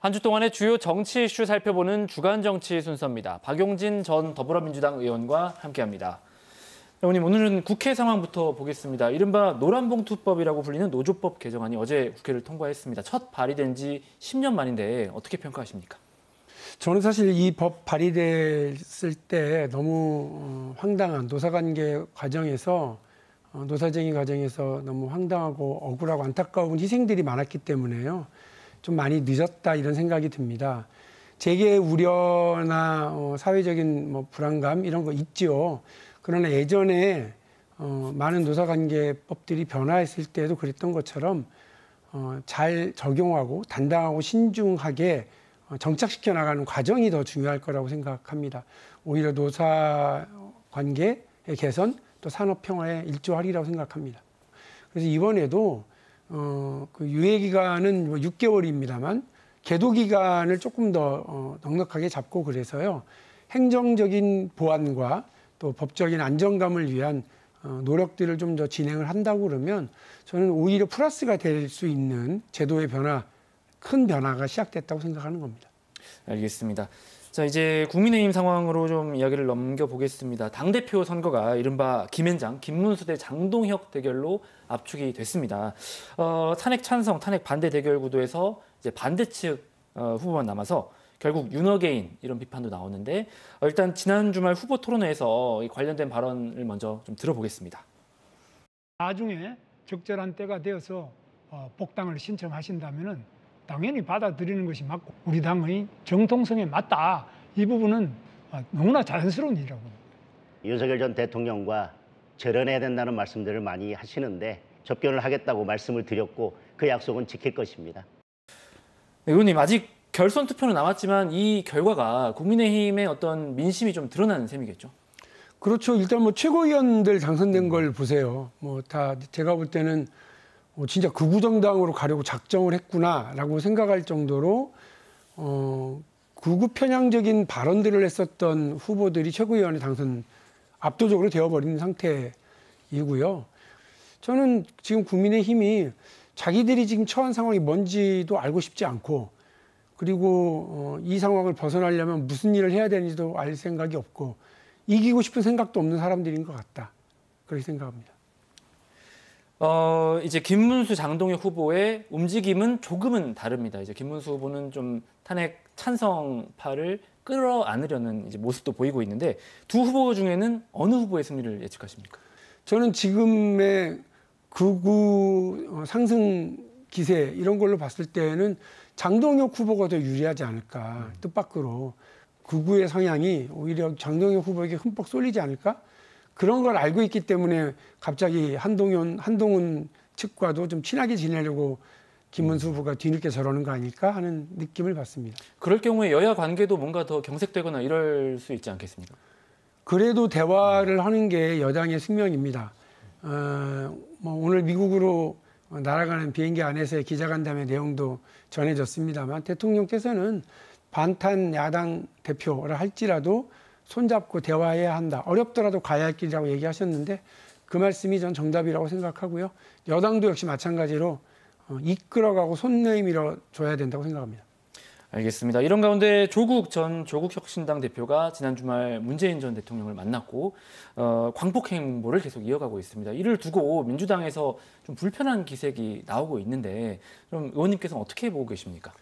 한 주 동안의 주요 정치 이슈 살펴보는 주간 정치 순서입니다. 박용진 전 더불어민주당 의원과 함께합니다. 의원님, 오늘은 국회 상황부터 보겠습니다. 이른바 노란봉투법이라고 불리는 노조법 개정안이 어제 국회를 통과했습니다. 첫 발의된 지 10년 만인데 어떻게 평가하십니까? 저는 사실 이 법 발의됐을 때 너무 황당한 노사관계 과정에서 노사쟁의 과정에서 너무 황당하고 억울하고 안타까운 희생들이 많았기 때문에요. 좀 많이 늦었다 이런 생각이 듭니다. 재계 우려나 사회적인 불안감 이런 거 있죠. 그러나 예전에 많은 노사관계법들이 변화했을 때도 그랬던 것처럼 잘 적용하고 단단하고 신중하게 정착시켜 나가는 과정이 더 중요할 거라고 생각합니다. 오히려 노사관계의 개선 또 산업평화에 일조하리라고 생각합니다. 그래서 이번에도 그 유예 기간은 6개월입니다만 계도 기간을 조금 더 넉넉하게 잡고 그래서요. 행정적인 보완과 또 법적인 안정감을 위한 노력들을 좀 더 진행을 한다고 그러면 저는 오히려 플러스가 될 수 있는 제도의 변화, 큰 변화가 시작됐다고 생각하는 겁니다. 알겠습니다. 자, 이제 국민의힘 상황으로 좀 이야기를 넘겨보겠습니다. 당대표 선거가 이른바 김앤장, 김문수 대 장동혁 대결로 압축이 됐습니다. 탄핵 찬성, 탄핵 반대 대결 구도에서 이제 반대 측 후보만 남아서 결국 윤어게인 이런 비판도 나오는데 일단 지난 주말 후보 토론회에서 관련된 발언을 먼저 좀 들어보겠습니다. 나중에 적절한 때가 되어서 복당을 신청하신다면은 당연히 받아들이는 것이 맞고 우리 당의 정통성에 맞다. 이 부분은 너무나 자연스러운 일이라고 봅니다. 윤석열 전 대통령과 절연해야 된다는 말씀들을 많이 하시는데 접견을 하겠다고 말씀을 드렸고 그 약속은 지킬 것입니다. 의원님, 아직 결선 투표는 남았지만 이 결과가 국민의힘의 어떤 민심이 좀 드러나는 셈이겠죠? 그렇죠. 일단 최고위원들 당선된 걸 보세요. 다 제가 볼 때는 진짜 극우 정당으로 가려고 작정을 했구나라고 생각할 정도로 극우 편향적인 발언들을 했었던 후보들이 최고위원에 당선 압도적으로 되어버린 상태이고요. 저는 지금 국민의힘이 자기들이 지금 처한 상황이 뭔지도 알고 싶지 않고 그리고 이 상황을 벗어나려면 무슨 일을 해야 되는지도 알 생각이 없고 이기고 싶은 생각도 없는 사람들인 것 같다. 그렇게 생각합니다. 이제 김문수, 장동혁 후보의 움직임은 조금은 다릅니다. 이제 김문수 후보는 좀 탄핵 찬성파를 끌어안으려는 이제 모습도 보이고 있는데 두 후보 중에는 어느 후보의 승리를 예측하십니까? 저는 지금의 극우 상승 기세 이런 걸로 봤을 때는 장동혁 후보가 더 유리하지 않을까. 뜻밖으로 극우의 성향이 오히려 장동혁 후보에게 흠뻑 쏠리지 않을까? 그런 걸 알고 있기 때문에 갑자기 한동훈 측과도 좀 친하게 지내려고 김문수 후보가 뒤늦게 저러는 거 아닐까 하는 느낌을 받습니다. 그럴 경우에 여야 관계도 뭔가 더 경색되거나 이럴 수 있지 않겠습니까? 그래도 대화를 하는 게 여당의 숙명입니다. 오늘 미국으로 날아가는 비행기 안에서의 기자간담회 내용도 전해졌습니다만 대통령께서는 반탄 야당 대표라 할지라도 손잡고 대화해야 한다. 어렵더라도 가야 할 길이라고 얘기하셨는데 그 말씀이 전 정답이라고 생각하고요. 여당도 역시 마찬가지로 이끌어가고 손 내밀어 줘야 된다고 생각합니다. 알겠습니다. 이런 가운데 조국 혁신당 대표가 지난 주말 문재인 전 대통령을 만났고 광폭 행보를 계속 이어가고 있습니다. 이를 두고 민주당에서 좀 불편한 기색이 나오고 있는데 좀 의원님께서는 어떻게 보고 계십니까?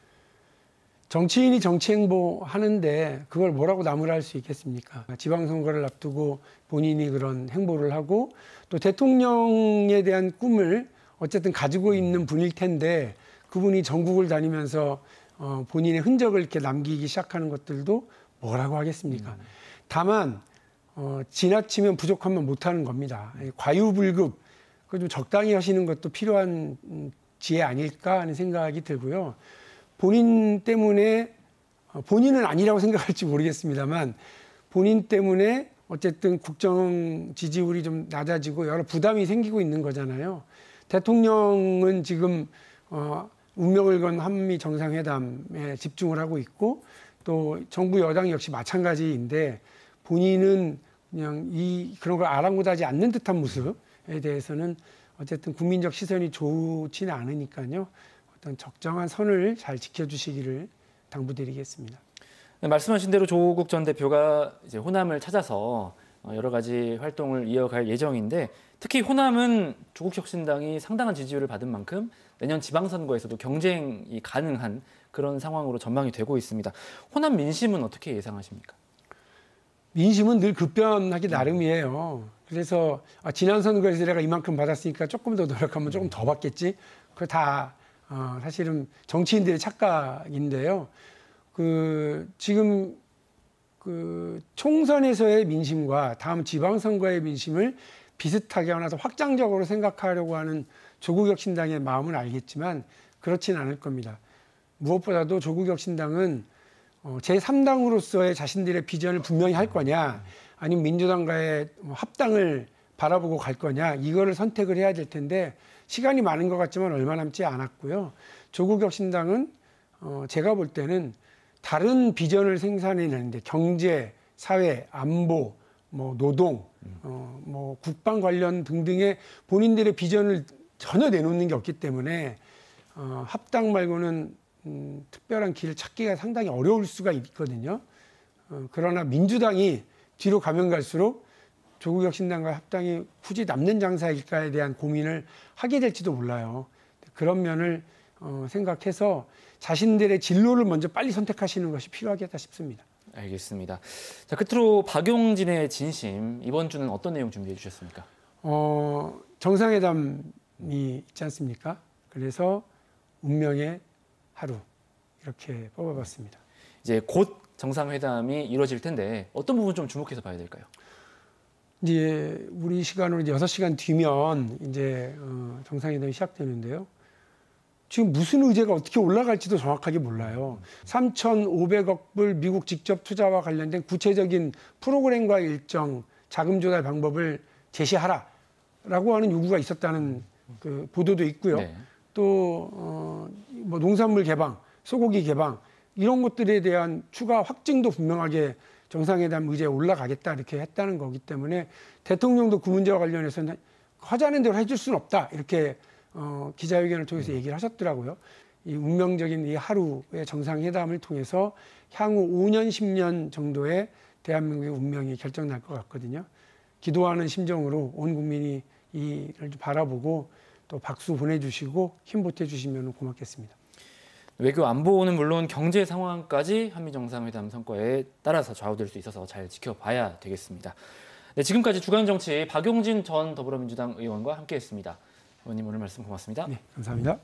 정치인이 정치 행보 하는데 그걸 뭐라고 나무랄 수 있겠습니까? 지방선거를 앞두고 본인이 그런 행보를 하고 또 대통령에 대한 꿈을 어쨌든 가지고 있는 분일 텐데 그분이 전국을 다니면서 본인의 흔적을 이렇게 남기기 시작하는 것들도 뭐라고 하겠습니까? 다만 지나치면 부족하면 못하는 겁니다. 과유불급, 그걸 좀 적당히 하시는 것도 필요한 지혜 아닐까 하는 생각이 들고요. 본인 때문에 본인은 아니라고 생각할지 모르겠습니다만 본인 때문에 어쨌든 국정 지지율이 좀 낮아지고 여러 부담이 생기고 있는 거잖아요. 대통령은 지금 운명을 건 한미 정상회담에 집중을 하고 있고 또 정부 여당 역시 마찬가지인데 본인은 그냥 그런 걸 아랑곳하지 않는 듯한 모습에 대해서는 어쨌든 국민적 시선이 좋지는 않으니까요. 어떤 적정한 선을 잘 지켜주시기를 당부드리겠습니다. 네, 말씀하신 대로 조국 전 대표가 이제 호남을 찾아서 여러 가지 활동을 이어갈 예정인데 특히 호남은 조국혁신당이 상당한 지지율을 받은 만큼 내년 지방선거에서도 경쟁이 가능한 그런 상황으로 전망이 되고 있습니다. 호남 민심은 어떻게 예상하십니까? 민심은 늘 급변하기 나름이에요. 그래서 지난 선거에서 내가 이만큼 받았으니까 조금 더 노력하면 조금 더 받겠지. 그거 다 사실은 정치인들의 착각인데요. 지금 총선에서의 민심과 다음 지방선거의 민심을 비슷하게 하나 더 확장적으로 생각하려고 하는 조국혁신당의 마음은 알겠지만 그렇진 않을 겁니다. 무엇보다도 조국혁신당은 제3당으로서의 자신들의 비전을 분명히 할 거냐, 아니면 민주당과의 합당을 바라보고 갈 거냐, 이거를 선택을 해야 될 텐데 시간이 많은 것 같지만 얼마 남지 않았고요. 조국혁신당은 제가 볼 때는 다른 비전을 생산해내는데 경제, 사회, 안보, 노동, 국방 관련 등등의 본인들의 비전을 전혀 내놓는 게 없기 때문에 합당 말고는 특별한 길을 찾기가 상당히 어려울 수가 있거든요. 그러나 민주당이 뒤로 가면 갈수록 조국혁신당과 합당이 굳이 남는 장사일까에 대한 고민을 하게 될지도 몰라요. 그런 면을 생각해서 자신들의 진로를 먼저 빨리 선택하시는 것이 필요하겠다 싶습니다. 알겠습니다. 자, 끝으로 박용진의 진심, 이번 주는 어떤 내용 준비해 주셨습니까? 정상회담이 있지 않습니까? 그래서 운명의 하루 이렇게 뽑아봤습니다. 이제 곧 정상회담이 이루어질 텐데 어떤 부분 좀 주목해서 봐야 될까요? 이제 우리 시간으로 이제 6시간 뒤면 이제 정상회담이 시작되는데요. 지금 무슨 의제가 어떻게 올라갈지도 정확하게 몰라요. 3,500억 불 미국 직접 투자와 관련된 구체적인 프로그램과 일정, 자금 조달 방법을 제시하라라고 하는 요구가 있었다는 그 보도도 있고요. 네. 또 농산물 개방, 소고기 개방 이런 것들에 대한 추가 확증도 분명하게 정상회담 의제에 올라가겠다 이렇게 했다는 거기 때문에 대통령도 그 문제와 관련해서는 하자는 대로 해줄 수는 없다 이렇게 기자회견을 통해서 얘기를 하셨더라고요. 이 운명적인 이 하루의 정상회담을 통해서 향후 5년, 10년 정도의 대한민국의 운명이 결정날 것 같거든요. 기도하는 심정으로 온 국민이 이를 바라보고 또 박수 보내주시고 힘 보태주시면 고맙겠습니다. 외교 안보는 물론 경제 상황까지 한미 정상회담 성과에 따라서 좌우될 수 있어서 잘 지켜봐야 되겠습니다. 네, 지금까지 주간 정치 박용진 전 더불어민주당 의원과 함께했습니다. 의원님 오늘 말씀 고맙습니다. 네, 감사합니다.